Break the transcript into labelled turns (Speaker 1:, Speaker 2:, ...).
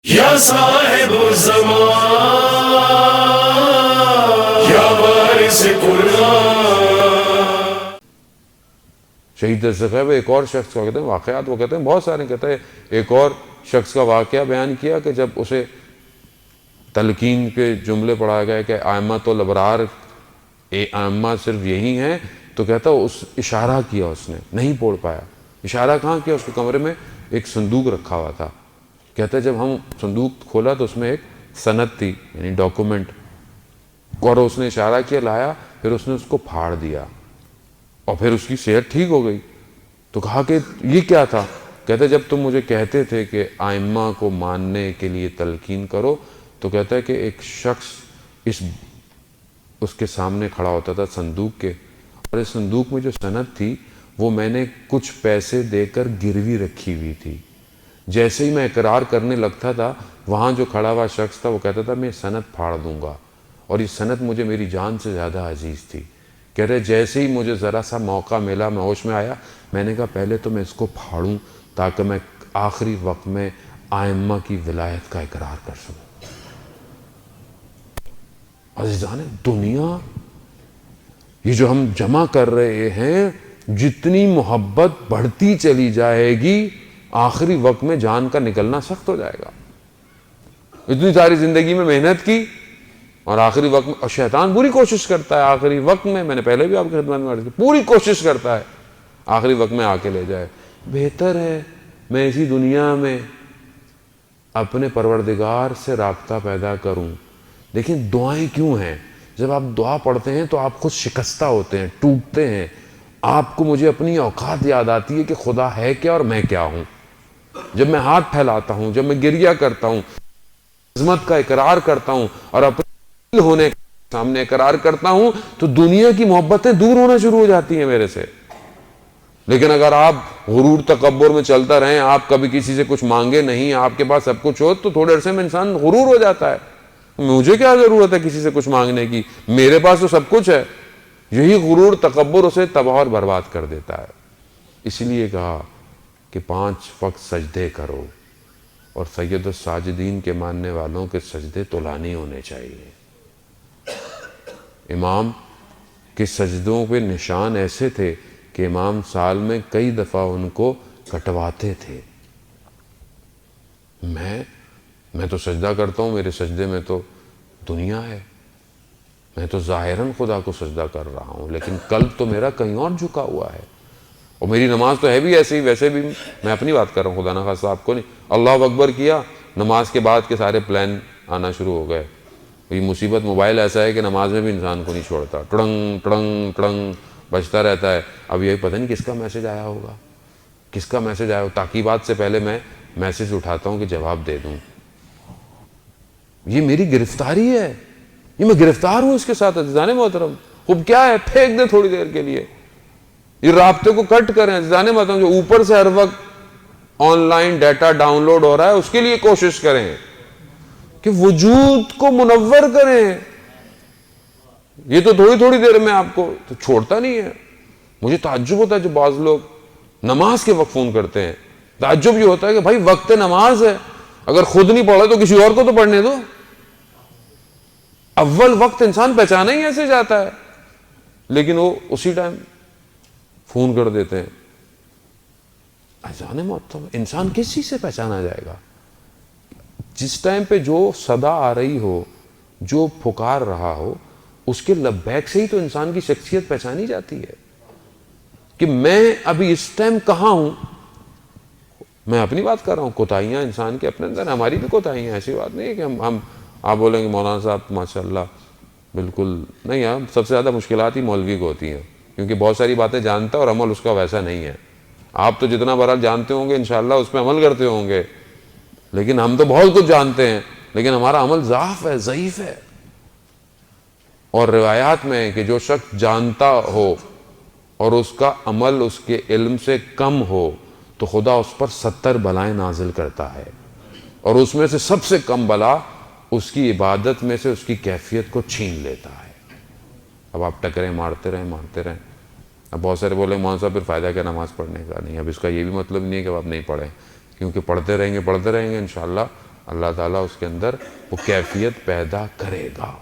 Speaker 1: یا صاحب الزمان یا وارث قرآن۔
Speaker 2: شہید دستگیر ایک اور شخص کا کہتے ہیں واقعات، وہ کہتے ہیں بہت سارے، کہتے ہیں ایک اور شخص کا واقعہ بیان کیا کہ جب اسے تلقین کے جملے پڑھا گئے کہ ائمۃ الابرار ائمہ صرف یہی ہیں، تو کہتا اس اشارہ کیا، اس نے نہیں پڑھ پایا۔ اشارہ کہاں کیا؟ اس کے کمرے میں ایک صندوق رکھا ہوا تھا۔ کہتا ہے جب ہم صندوق کھولا تو اس میں ایک سند تھی، یعنی ڈاکومنٹ، اور اس نے اشارہ کیا، لایا، پھر اس نے اس کو پھاڑ دیا اور پھر اس کی صحت ٹھیک ہو گئی۔ تو کہا کہ یہ کیا تھا؟ کہتا ہے جب تم مجھے کہتے تھے کہ ائمہ کو ماننے کے لیے تلقین کرو، تو کہتا ہے کہ ایک شخص اس کے سامنے کھڑا ہوتا تھا صندوق کے، اور اس صندوق میں جو سند تھی وہ میں نے کچھ پیسے دے کر گروی رکھی ہوئی تھی۔ جیسے ہی میں اقرار کرنے لگتا تھا، وہاں جو کھڑا ہوا شخص تھا وہ کہتا تھا میں سند پھاڑ دوں گا، اور یہ سند مجھے میری جان سے زیادہ عزیز تھی۔ کہہ رہے جیسے ہی مجھے ذرا سا موقع ملا، میں ہوش میں آیا، میں نے کہا پہلے تو میں اس کو پھاڑوں تاکہ میں آخری وقت میں ائمہ کی ولایت کا اقرار کر سکوں۔ عزیزان دنیا، یہ جو ہم جمع کر رہے ہیں، جتنی محبت بڑھتی چلی جائے گی، آخری وقت میں جان کا نکلنا سخت ہو جائے گا۔ اتنی ساری زندگی میں محنت کی اور آخری وقت میں، اور شیطان پوری کوشش کرتا ہے آخری وقت میں نے پہلے بھی آپ کی خدمت میں عرض کی، پوری کوشش کرتا ہے آخری وقت میں آ کے لے جائے۔ بہتر ہے میں اسی دنیا میں اپنے پروردگار سے رابطہ پیدا کروں۔ لیکن دعائیں کیوں ہیں؟ جب آپ دعا پڑھتے ہیں تو آپ خود شکستہ ہوتے ہیں، ٹوٹتے ہیں، آپ کو مجھے اپنی اوقات یاد آتی ہے کہ خدا ہے کیا اور میں کیا ہوں۔ جب میں ہاتھ پھیلاتا ہوں، جب میں گریہ کرتا ہوں، عظمت کا اقرار کرتا ہوں اور اپنے ہونے کے سامنے اقرار کرتا ہوں، تو دنیا کی محبتیں دور ہونا شروع ہو جاتی ہیں میرے سے۔ لیکن اگر آپ غرور تکبر میں چلتا رہیں، آپ کبھی کسی سے کچھ مانگے نہیں، آپ کے پاس سب کچھ ہو، تو تھوڑے عرصے میں انسان غرور ہو جاتا ہے، مجھے کیا ضرورت ہے کسی سے کچھ مانگنے کی، میرے پاس تو سب کچھ ہے۔ یہی غرور تکبر اسے تباہ اور برباد کر دیتا ہے۔ اس لیے کہا کہ 5 وقت سجدے کرو، اور سید الساجدین کے ماننے والوں کے سجدے طولانی ہونے چاہیے۔ امام کے سجدوں پہ نشان ایسے تھے کہ امام سال میں کئی دفعہ ان کو کٹواتے تھے۔ میں تو سجدہ کرتا ہوں، میرے سجدے میں تو دنیا ہے، میں تو ظاہراً خدا کو سجدہ کر رہا ہوں، لیکن قلب تو میرا کہیں اور جھکا ہوا ہے، اور میری نماز تو ہے بھی ایسے ہی، ویسے بھی میں اپنی بات کر رہا ہوں، خدا نخواستہ آپ کو نہیں۔ اللہ اکبر کیا، نماز کے بعد کے سارے پلان آنا شروع ہو گئے۔ یہ مصیبت موبائل ایسا ہے کہ نماز میں بھی انسان کو نہیں چھوڑتا، ٹڑنگ ٹڑنگ ٹڑنگ بجتا رہتا ہے۔ اب یہ پتہ نہیں کس کا میسج آیا ہوگا، کس کا میسج آیا ہو، تاکیبات سے پہلے میں میسج اٹھاتا ہوں کہ جواب دے دوں۔ یہ میری گرفتاری ہے، یہ میں گرفتار ہوں اس کے ساتھ۔ عزیزان محترم، خوب کیا ہے، پھینک دے تھوڑی دیر کے لیے، یہ رابطے کو کٹ کریں۔ عزیزان محترم، جو اوپر سے ہر وقت online data download رہا ہے، اس کے لیے کوشش کریں کہ وجود کو منور کریں۔ یہ تو تھوڑی تھوڑی دیر میں آپ کو تو چھوڑتا نہیں ہے۔ مجھے تعجب ہوتا ہے جو بعض لوگ نماز کے وقت فون کرتے ہیں، تعجب یہ ہوتا ہے کہ بھائی وقت نماز ہے، اگر خود نہیں پڑھا تو کسی اور کو تو پڑھنے دو۔ اول وقت انسان پہچانا ہی ایسے جاتا ہے، لیکن وہ اسی ٹائم فون کر دیتے ہیں۔ عزیزان محترم، انسان کس چیز سے پہچانا جائے گا؟ جس ٹائم پہ جو صدا آ رہی ہو، جو پکار رہا ہو، اس کے لبیک سے ہی تو انسان کی شخصیت پہچانی جاتی ہے کہ میں ابھی اس ٹائم کہاں ہوں۔ میں اپنی بات کر رہا ہوں، کوتاہیاں انسان کے اپنے اندر، ہماری بھی کوتاہیاں، ایسی بات نہیں ہے کہ ہم آپ بولیں گے مولانا صاحب ماشاءاللہ بالکل نہیں، ہم سب سے زیادہ مشکلات ہی مولوی کو ہوتی ہیں، کیونکہ بہت ساری باتیں جانتا ہے اور عمل اس کا ویسا نہیں ہے۔ آپ تو جتنا بہرحال جانتے ہوں گے انشاءاللہ اس پہ عمل کرتے ہوں گے، لیکن ہم تو بہت کچھ جانتے ہیں، لیکن ہمارا عمل ضعف ہے، ضعیف ہے۔ اور روایات میں ہے کہ جو شخص جانتا ہو اور اس کا عمل اس کے علم سے کم ہو، تو خدا اس پر 70 بلائیں نازل کرتا ہے، اور اس میں سے سب سے کم بلا اس کی عبادت میں سے اس کی کیفیت کو چھین لیتا ہے۔ اب آپ ٹکریں مارتے رہیں۔ اب بہت سارے بولے مولانا صاحب پھر فائدہ کیا نماز پڑھنے کا؟ نہیں، اب اس کا یہ بھی مطلب نہیں ہے کہ آپ نہیں پڑھیں، کیونکہ پڑھتے رہیں گے انشاءاللہ اللہ تعالیٰ اس کے اندر وہ کیفیت پیدا کرے گا.